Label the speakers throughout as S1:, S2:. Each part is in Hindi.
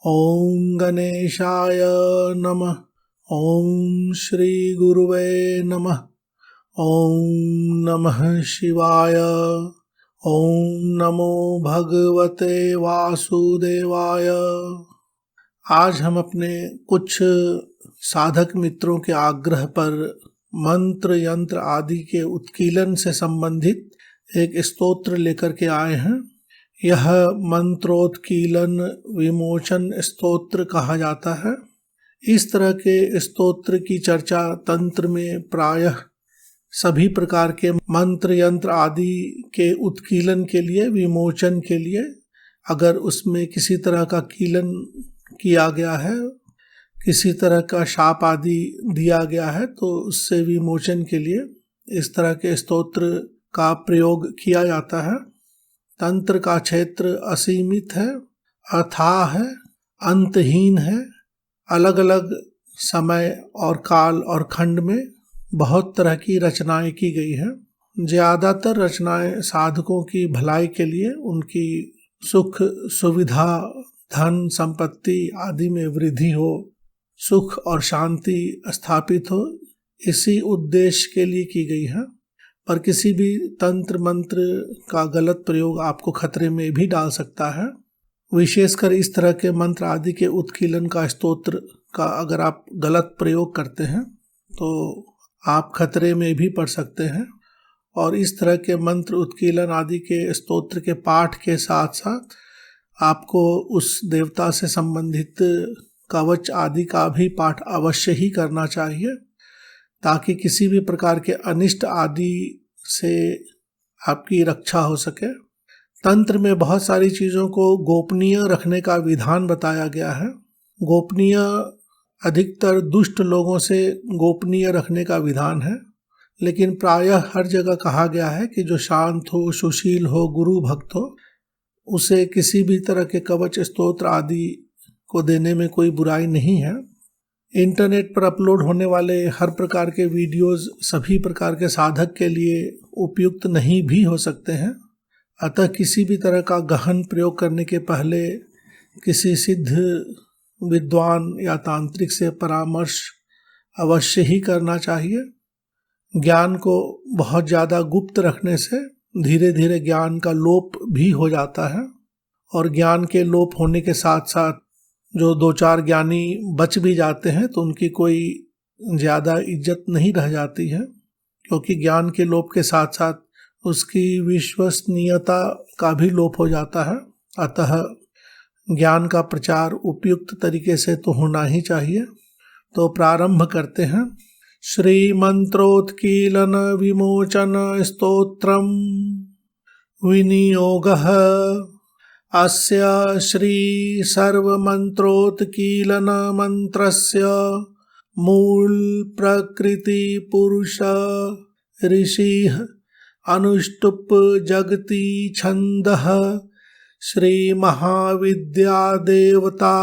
S1: ॐ गणेशाय नमः। ॐ श्री गुरुवे नमः। ॐ नमः शिवाय। ॐ नमो भगवते वासुदेवाय। आज हम अपने कुछ साधक मित्रों के आग्रह पर मंत्र यंत्र आदि के उत्कीलन से संबंधित एक स्तोत्र लेकर के आए हैं। यह मंत्रोत्कीलन विमोचन स्तोत्र कहा जाता है। इस तरह के स्तोत्र की चर्चा तंत्र में प्रायः सभी प्रकार के मंत्र यंत्र आदि के उत्कीलन के लिए, विमोचन के लिए, अगर उसमें किसी तरह का कीलन किया गया है, किसी तरह का शाप आदि दिया गया है, तो उससे विमोचन के लिए इस तरह के स्तोत्र का प्रयोग किया जाता है। तंत्र का क्षेत्र असीमित है, अथाह है, अंतहीन है। अलग अलग समय और काल और खंड में बहुत तरह की रचनाएं की गई हैं। ज़्यादातर रचनाएं साधकों की भलाई के लिए, उनकी सुख सुविधा, धन संपत्ति आदि में वृद्धि हो, सुख और शांति स्थापित हो, इसी उद्देश्य के लिए की गई है। पर किसी भी तंत्र मंत्र का गलत प्रयोग आपको खतरे में भी डाल सकता है। विशेषकर इस तरह के मंत्र आदि के उत्कीलन का, स्तोत्र का अगर आप गलत प्रयोग करते हैं तो आप खतरे में भी पड़ सकते हैं। और इस तरह के मंत्र उत्कीलन आदि के स्तोत्र के पाठ के साथ साथ आपको उस देवता से संबंधित कवच आदि का भी पाठ अवश्य ही करना चाहिए, ताकि किसी भी प्रकार के अनिष्ट आदि से आपकी रक्षा हो सके। तंत्र में बहुत सारी चीज़ों को गोपनीय रखने का विधान बताया गया है। गोपनीय अधिकतर दुष्ट लोगों से गोपनीय रखने का विधान है, लेकिन प्रायः हर जगह कहा गया है कि जो शांत हो, सुशील हो, गुरु भक्त हो, उसे किसी भी तरह के कवच स्तोत्र आदि को देने में कोई बुराई नहीं है। इंटरनेट पर अपलोड होने वाले हर प्रकार के वीडियोस सभी प्रकार के साधक के लिए उपयुक्त नहीं भी हो सकते हैं। अतः किसी भी तरह का गहन प्रयोग करने के पहले किसी सिद्ध विद्वान या तांत्रिक से परामर्श अवश्य ही करना चाहिए। ज्ञान को बहुत ज़्यादा गुप्त रखने से धीरे धीरे ज्ञान का लोप भी हो जाता है, और ज्ञान के लोप होने के साथ साथ जो दो चार ज्ञानी बच भी जाते हैं तो उनकी कोई ज़्यादा इज्जत नहीं रह जाती है, क्योंकि ज्ञान के लोप के साथ साथ उसकी विश्वसनीयता का भी लोप हो जाता है। अतः ज्ञान का प्रचार उपयुक्त तरीके से तो होना ही चाहिए। तो प्रारंभ करते हैं। श्री मंत्रोत्कीलन विमोचन स्तोत्रम विनियोगः। अस्य श्री सर्वमंत्रोत्कीलन मंत्रस्य मूल प्रकृति पुरुष ऋषिः अनुष्टुप् जगति छन्दः श्री महाविद्या देवता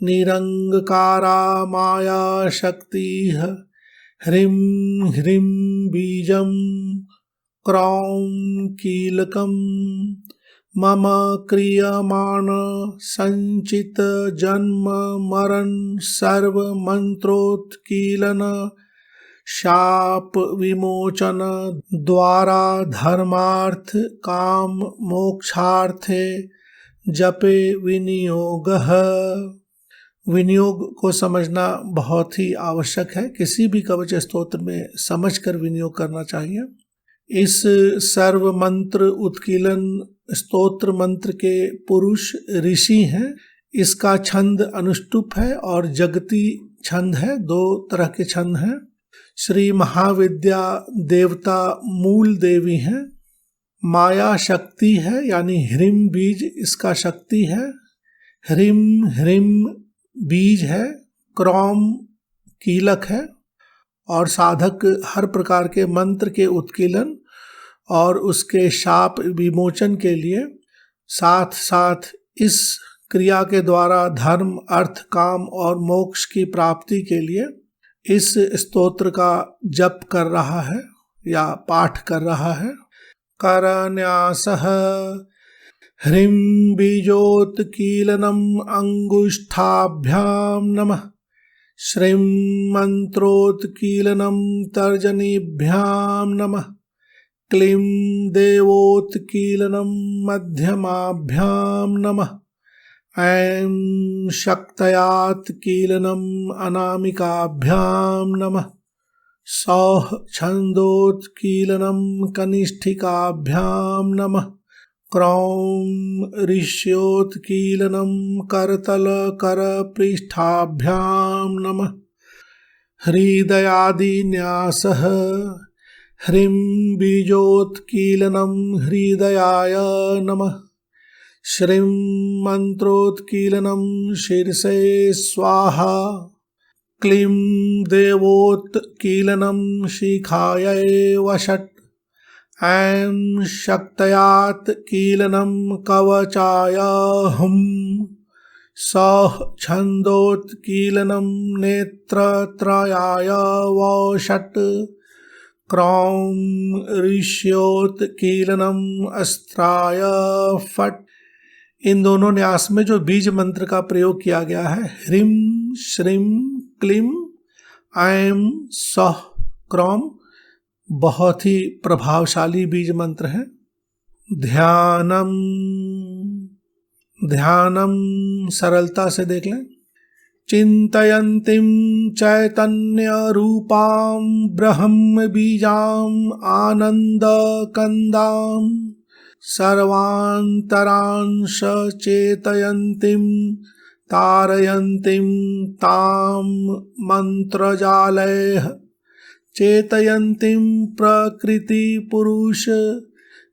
S1: निरंकारा माया शक्तिः ह्रीं ह्रीं बीजं क्रौं कीलकम् मम क्रियमाण संचित जन्म मरण सर्व मंत्रोत्कीलन शाप विमोचन द्वारा धर्मार्थ काम मोक्षार्थे जपे विनियोगः। विनियोग को समझना बहुत ही आवश्यक है। किसी भी कवच स्तोत्र में समझकर विनियोग करना चाहिए। इस सर्व मंत्र उत्कीलन स्तोत्र मंत्र के पुरुष ऋषि हैं। इसका छंद अनुष्टुप है और जगती छंद है। दो तरह के छंद हैं। श्री महाविद्या देवता मूल देवी हैं। माया शक्ति है, यानी ह्रीं बीज इसका शक्ति है। ह्रीं ह्रीं बीज है, क्रौं कीलक है। और साधक हर प्रकार के मंत्र के उत्कीलन और उसके शाप विमोचन के लिए साथ साथ इस क्रिया के द्वारा धर्म, अर्थ, काम और मोक्ष की प्राप्ति के लिए इस स्तोत्र का जप कर रहा है या पाठ कर रहा है। करन्यासः ह्रीं बीजोत्कीलनम् अंगुष्ठाभ्यां नमः। श्रीं मंत्रोत्कीलनं तर्जनीभ्यां नमः। क्लीं देवोत्कीलनं मध्यमाभ्यां नमः। ऐं शक्तयात्कीलनम् अनामिकाभ्यां नमः। सौः छन्दोत्कीलनं कनिष्ठिकाभ्यां नमः। क्रौं ऋष्योत्कीलनं करतलकरपृष्ठाभ्यां नमः। हृदयादिन्यासः। ह्रीं बीजोत्कीलनं हृदयाय नमः। श्रीं मंत्रोत्कीलनं शीर्षे स्वाहा। क्लीं देवोत्कीलनं शिखायै वषट्। ऐं शक्तयात्कीलनं कवचाय हुम्। सौः छन्दोत्कीलनं नेत्रत्रयाय वषट्। क्रौं ऋष्योत्कीलनं अस्त्राय फट्। इन दोनों न्यास में जो बीज मंत्र का प्रयोग किया गया है, ह्रीं श्रीं क्लीं ऐं सौः क्रौं, बहुत ही प्रभावशाली बीज मंत्र है। ध्यानम, ध्यानम सरलता से देख लें। चिंतयन्तीं चैतन्य रूपां ब्रह्म बीजां आनंदकंदां सर्वान्तरांश चेतयन्तीं तारयन्तीं तां मंत्रजालैः चेतयन्तीं प्रकृति पुरुष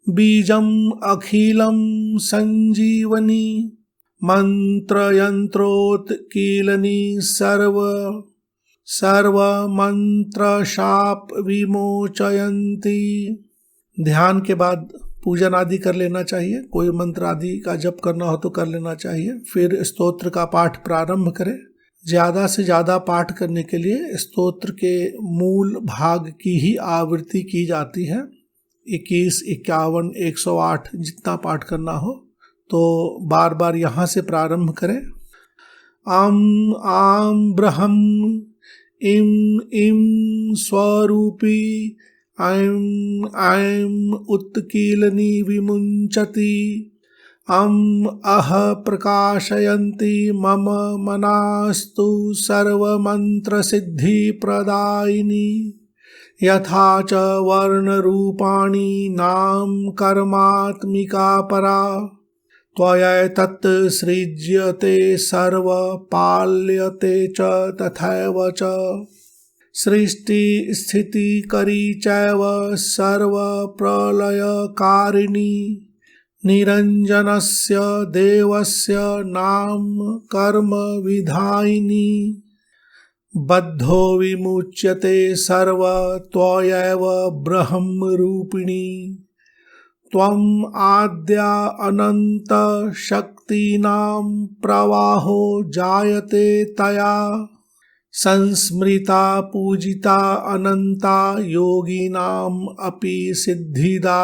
S1: बीजम् अखिलं संजीवनी मंत्रयंत्रोत्कीलनी सर्वमंत्रशाप विमोचयन्ती। ध्यान के बाद पूजन आदि कर लेना चाहिए। कोई मंत्र आदि का जप करना हो तो कर लेना चाहिए। फिर स्तोत्र का पाठ प्रारंभ करें। ज़्यादा से ज़्यादा पाठ करने के लिए स्तोत्र के मूल भाग की ही आवृत्ति की जाती है। 21, 51, 108 जितना पाठ करना हो तो बार बार यहाँ से प्रारंभ करें। आम आम ब्रह्म इम इम स्वरूपी ऐं ऐं उत्कीलनी विमुञ्चति। अम् अह प्रकाशयन्ति मम मनास्तु सर्वमन्त्रसिद्धिप्रदायिनी। यथा च वर्णरूपाणि नाम कर्मात्मिका परा। त्वयैतत् सृज्यते सर्वपाल्यते च तथैव च। सृष्टि स्थितिकरी चैव सर्वप्रलयकारिणी। निरञ्जनस्य देवस्य नाम कर्म विधायिनी। बद्धो विमुच्यते सर्व त्वयैव ब्रह्मरूपिणी। त्वम् आद्या अनंत शक्तीनां प्रवाहो जायते तया। संस्मृता पूजिता अनंता योगिनाम् अपि सिद्धिदा।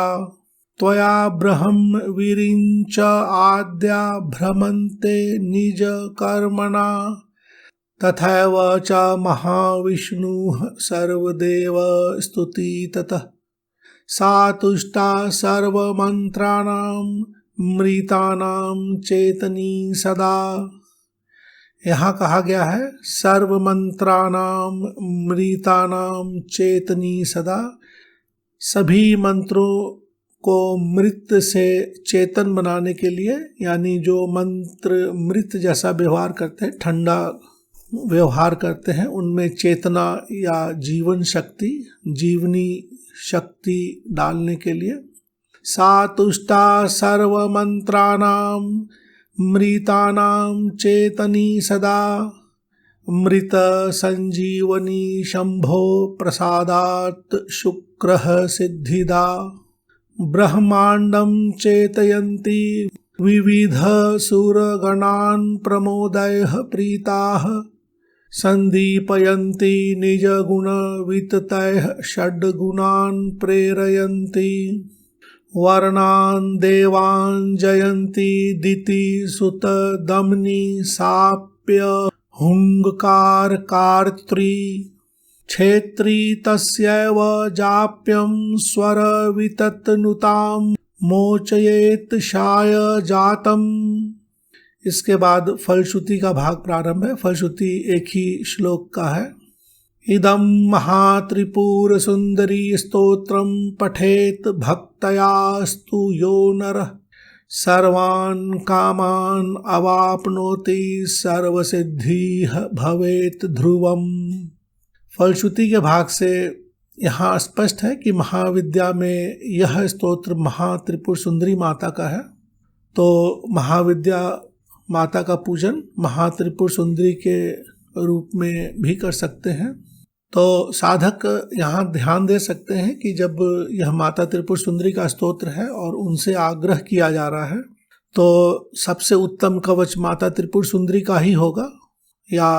S1: त्वया ब्रह्म विरिञ्च आद्या भ्रमन्ते निज कर्मणा। तथैव च महाविष्णुः सर्वदेव स्तुति ततः। सा तुष्टा सर्वमन्त्राणां मृतानां चेतनी सदा। यहाँ कहा गया है सर्वमंत्राणां मृतानां चेतनी सदा। सभी मंत्रों को मृत से चेतन बनाने के लिए, यानी जो मंत्र मृत जैसा व्यवहार करते हैं, ठंडा व्यवहार करते हैं, उनमें चेतना या जीवन शक्ति, जीवनी शक्ति डालने के लिए। सा तुष्टा सर्वमंत्राणां मृतानां चेतनी सदा। मृत संजीवनी शंभो प्रसादात् शुक्रः सिद्धिदा। ब्रह्मांडं चेतयन्ति विविध सुरगणान् प्रमोदैः प्रीताः। संदीपयन्ति निजगुणविततैः षड्गुणान् प्रेरयन्ति। वर्णान् देवान् जयन्ती दिति सुत दमनी साप्य हुंकार कार्त्री क्षेत्री तस्यैव जाप्यं स्वर विततनुतां मोचयेत शाय जातम। इसके बाद फलश्रुति का भाग प्रारंभ है। फलश्रुति एक ही श्लोक का है। इदं महात्रिपुर सुंदरी स्तोत्रम पठेत भक्तयास्तु यो नरः सर्वान् कामान् अवाप्नोति सर्वसिद्धिः भवेत ध्रुवम्। फलश्रुति के भाग से यहाँ स्पष्ट है कि महाविद्या में यह स्तोत्र महात्रिपुर सुंदरी माता का है। तो महाविद्या माता का पूजन महात्रिपुर सुंदरी के रूप में भी कर सकते हैं। तो साधक यहाँ ध्यान दे सकते हैं कि जब यह माता त्रिपुर सुंदरी का स्तोत्र है और उनसे आग्रह किया जा रहा है तो सबसे उत्तम कवच माता त्रिपुर सुंदरी का ही होगा। या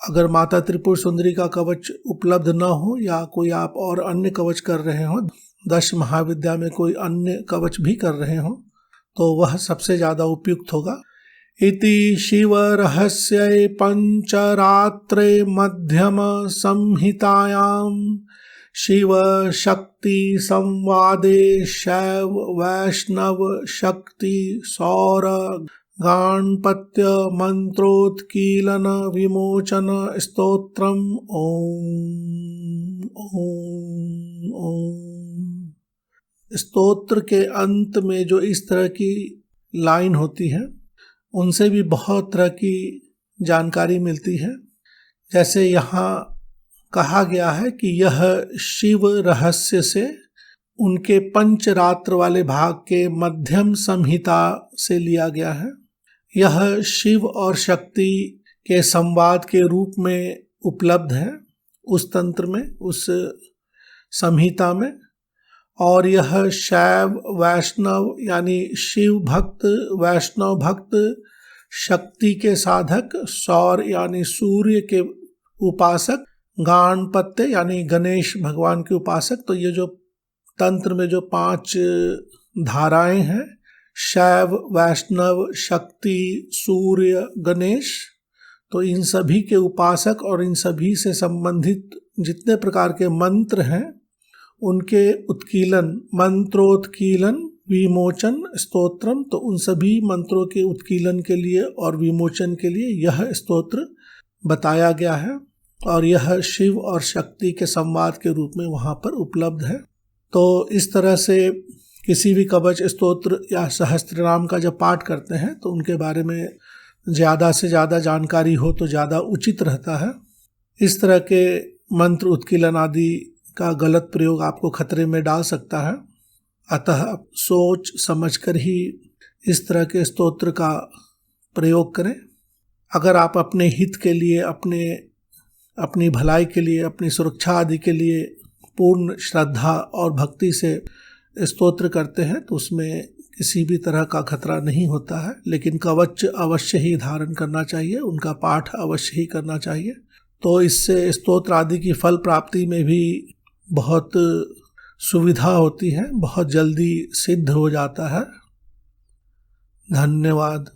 S1: अगर माता त्रिपुर सुंदरी का कवच उपलब्ध न हो या कोई आप और अन्य कवच कर रहे हो, 10 महाविद्या में कोई अन्य कवच भी कर रहे हो, तो वह सबसे ज़्यादा उपयुक्त होगा। इति शिव रहस्ये पंचरात्रे मध्यम संहितायां शिव शक्ति संवादे शैव वैष्णव शक्ति सौर गाणपत्य मंत्रोत्कीलन विमोचन स्तोत्रम ओम ओम ओम। स्तोत्र के अंत में जो इस तरह की लाइन होती है उनसे भी बहुत तरह की जानकारी मिलती है। जैसे यहाँ कहा गया है कि यह शिव रहस्य से उनके पंचरात्र वाले भाग के मध्यम संहिता से लिया गया है। यह शिव और शक्ति के संवाद के रूप में उपलब्ध है उस तंत्र में, उस संहिता में। और यह शैव वैष्णव यानी शिव भक्त, वैष्णव भक्त, शक्ति के साधक, सौर यानी सूर्य के उपासक, गाणपत्य यानी गणेश भगवान के उपासक। तो ये जो तंत्र में जो 5 धाराएं हैं, शैव वैष्णव शक्ति सूर्य गणेश, तो इन सभी के उपासक और इन सभी से संबंधित जितने प्रकार के मंत्र हैं उनके उत्कीलन, मंत्रोत्कीलन विमोचन स्तोत्रम। तो उन सभी मंत्रों के उत्कीलन के लिए और विमोचन के लिए यह स्तोत्र बताया गया है और यह शिव और शक्ति के संवाद के रूप में वहाँ पर उपलब्ध है। तो इस तरह से किसी भी कवच स्तोत्र या सहस्त्रनाम का जब पाठ करते हैं तो उनके बारे में ज़्यादा से ज़्यादा जानकारी हो तो ज़्यादा उचित रहता है। इस तरह के मंत्र उत्कीलन आदि का गलत प्रयोग आपको खतरे में डाल सकता है। अतः सोच समझकर ही इस तरह के स्तोत्र का प्रयोग करें। अगर आप अपने हित के लिए, अपनी भलाई के लिए, अपनी सुरक्षा आदि के लिए पूर्ण श्रद्धा और भक्ति से स्तोत्र करते हैं तो उसमें किसी भी तरह का खतरा नहीं होता है। लेकिन कवच अवश्य ही धारण करना चाहिए, उनका पाठ अवश्य ही करना चाहिए। तो इससे स्तोत्र आदि की फल प्राप्ति में भी बहुत सुविधा होती है, बहुत जल्दी सिद्ध हो जाता है। धन्यवाद।